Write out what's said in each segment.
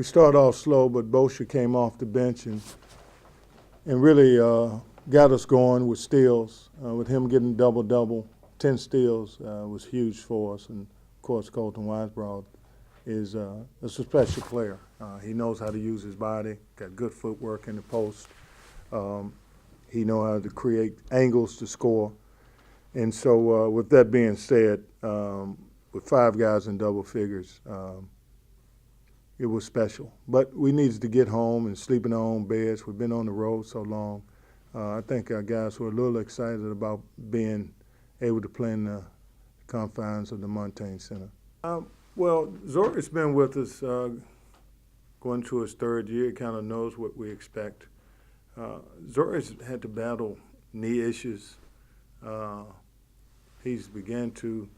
we started off slow, but Bosher came off the bench and really got us going with steals. With him getting double-double, 10 steals was huge for us. And, of course, Colton Weisbrod is a special player. He knows how to use his body, got good footwork in the post. He knows how to create angles to score. And so with that being said, with 5 guys in double figures, it was special. But we needed to get home and sleep in our own beds. We've been on the road so long. I think our guys were a little excited about being able to play in the confines of the Montagne Center. Well, Zori's been with us going to his 3rd year. He kind of knows what we expect. Zori's had to battle knee issues. He's began to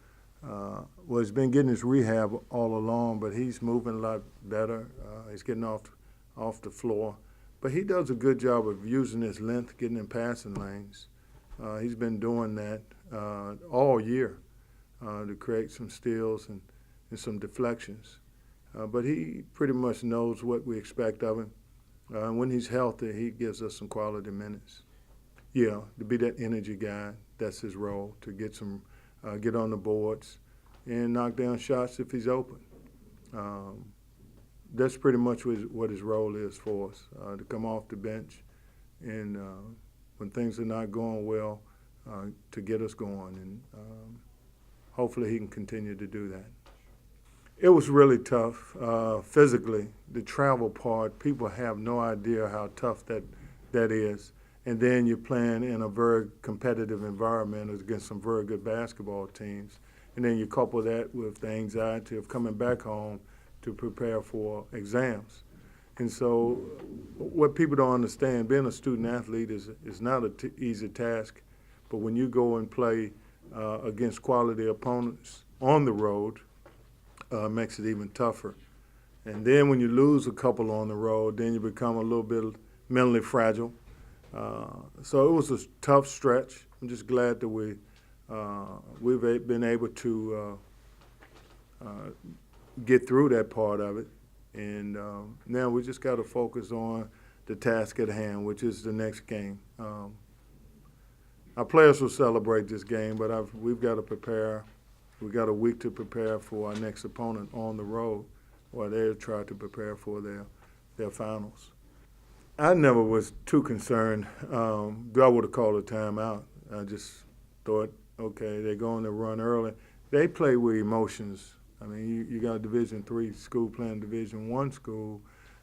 well, he's been getting his rehab all along, but he's moving a lot better. He's getting off the floor. But he does a good job of using his length, getting in passing lanes. He's been doing that all year to create some steals and some deflections. But he pretty much knows what we expect of him. When he's healthy, he gives us some quality minutes. Yeah, to be that energy guy, that's his role, to get on the boards and knock down shots if he's open. That's pretty much what his role is for us, to come off the bench and when things are not going well, to get us going. And hopefully he can continue to do that. It was really tough physically. The travel part, people have no idea how tough that is. And then you're playing in a very competitive environment against some very good basketball teams. And then you couple that with the anxiety of coming back home to prepare for exams. And so what people don't understand, being a student athlete is not an easy task. But when you go and play against quality opponents on the road, makes it even tougher. And then when you lose a couple on the road, then you become a little bit mentally fragile. So it was a tough stretch. I'm just glad that we've been able to get through that part of it. And now we just got to focus on the task at hand, which is the next game. Our players will celebrate this game, but we've got to prepare. We've got a week to prepare for our next opponent on the road, while they'll try to prepare for their finals. I never was too concerned. I would have called a timeout. I just thought, okay, they're going to run early. They play with emotions. I mean, you got a Division III school playing Division I school.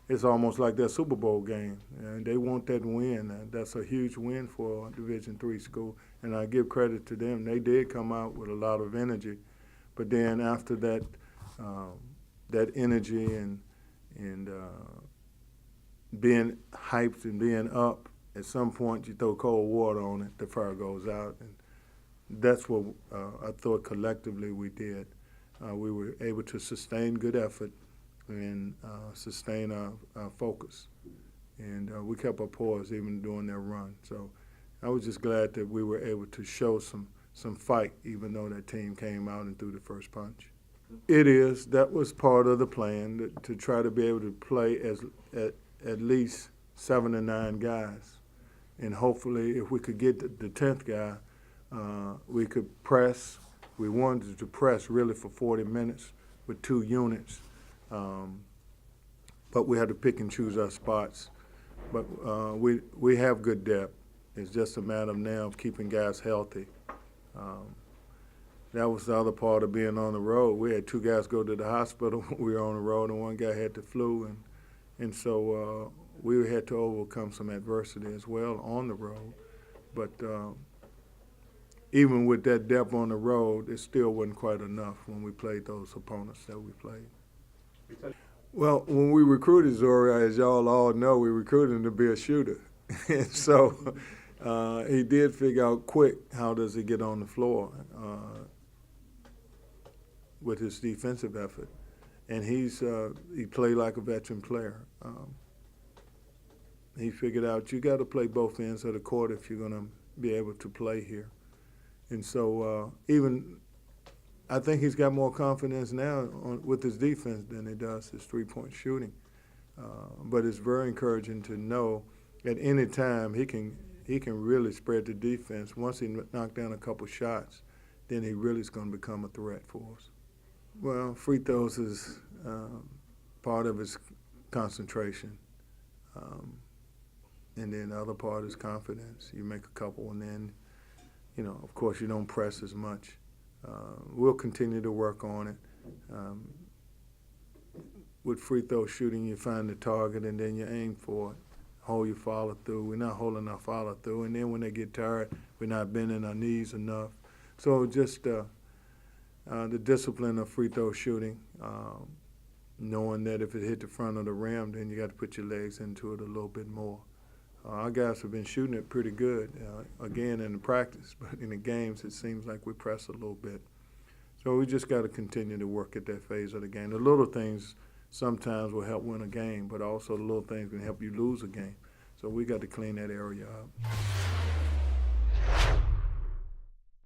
It's almost like their Super Bowl game, and they want that win. That's a huge win for a Division III school, and I give credit to them. They did come out with a lot of energy, but then after that, that energy and being hyped and being up, at some point you throw cold water on it, the fire goes out. And that's what I thought collectively we did. We were able to sustain good effort and sustain our focus. And we kept our poise even during that run. So I was just glad that we were able to show some fight, even though that team came out and threw the first punch. It is. That was part of the plan, to try to be able to play at least 7 or 9 guys. And hopefully, if we could get the 10th guy, we could press. We wanted to press really for 40 minutes with 2 units. But we had to pick and choose our spots. But we have good depth. It's just a matter now of keeping guys healthy. That was the other part of being on the road. We had 2 guys go to the hospital when we were on the road, and 1 guy had the flu. And so we had to overcome some adversity as well on the road. But even with that depth on the road, it still wasn't quite enough when we played those opponents that we played. Well, when we recruited Zori, as y'all all know, we recruited him to be a shooter. And so he did figure out quick how does he get on the floor with his defensive effort. And he played like a veteran player. He figured out you got to play both ends of the court if you're going to be able to play here. And so I think he's got more confidence now with his defense than he does his three-point shooting. But it's very encouraging to know at any time he can really spread the defense. Once he knocked down a couple shots, then he really is going to become a threat for us. Well, free throws is part of his concentration. And then the other part is confidence. You make a couple, and then, of course, you don't press as much. We'll continue to work on it. With free throw shooting, you find the target, and then you aim for it. Hold your follow through. We're not holding our follow through. And then when they get tired, we're not bending our knees enough. So just the discipline of free throw shooting, knowing that if it hit the front of the rim, then you got to put your legs into it a little bit more. Our guys have been shooting it pretty good, again, in the practice, but in the games it seems like we press a little bit. So we just got to continue to work at that phase of the game. The little things sometimes will help win a game, but also the little things can help you lose a game. So we got to clean that area up.